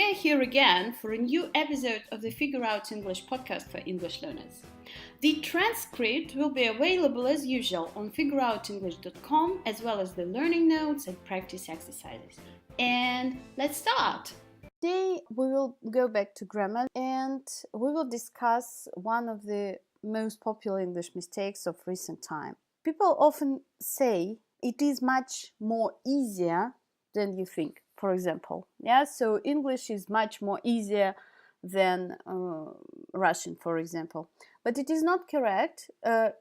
We're here again for a new episode of the Figure Out English podcast for English learners. The transcript will be available as usual on figureoutenglish.com, as well as the learning notes and practice exercises. And let's start! Today we will go back to grammar and we will discuss one of the most popular English mistakes of recent time. People often say it is much more easier than you think, for example. So English is much more easier than Russian, for example. But it is not correct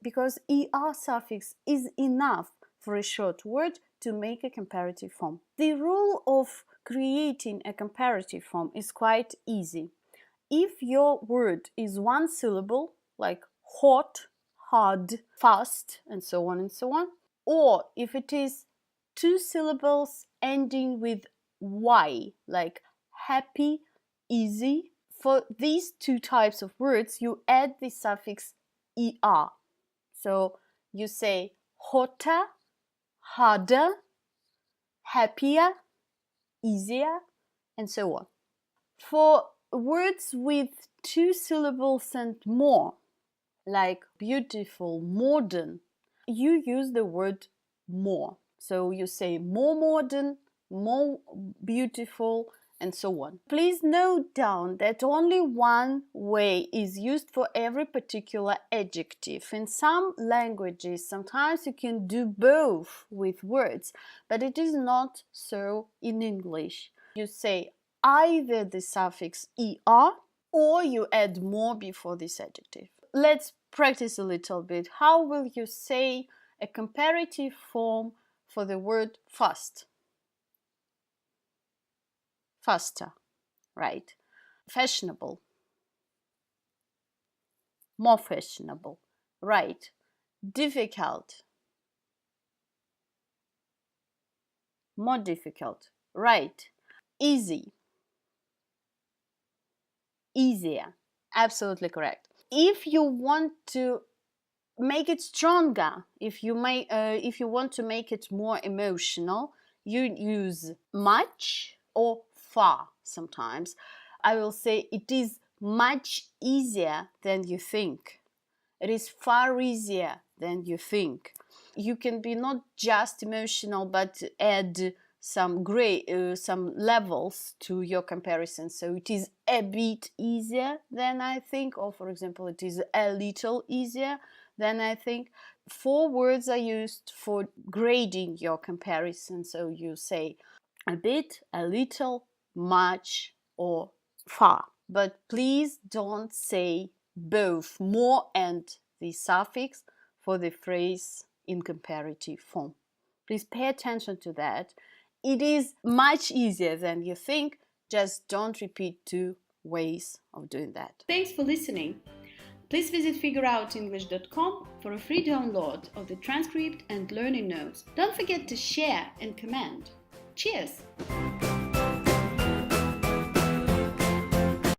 because ER suffix is enough for a short word to make a comparative form. The rule of creating a comparative form is quite easy. If your word is one syllable, like hot, hard, fast, and so on, or if it is two syllables ending with Y, like happy, easy, for these two types of words, you add the suffix ER. So you say hotter, harder, happier, easier, and so on. For words with two syllables and more, like beautiful, modern, you use the word more. So you say more modern, more beautiful, and so on. Please note down that only one way is used for every particular adjective. In some languages, sometimes you can do both with words, but it is not so in English. You say either the suffix er or you add more before this adjective. Let's practice a little bit. How will you say a comparative form for the word fast? Faster, right? Fashionable, more fashionable, right? Difficult, more difficult, right? Easy, easier, absolutely correct. If you want to make it stronger, if you want to make it more emotional, you use much or far. Sometimes I will say it is much easier than you think. It is far easier than you think. You can be not just emotional, but add some levels to your comparison. So it is a bit easier than I think, or for example, it is a little easier than I think. 4 words are used for grading your comparison. So you say a bit, a little, much, or far. But please don't say both more and the suffix for the phrase in comparative form. Please pay attention to that. It is much easier than you think. Just don't repeat 2 ways of doing that. Thanks for listening. Please visit figureoutenglish.com for a free download of the transcript and learning notes. Don't forget to share and comment. Cheers!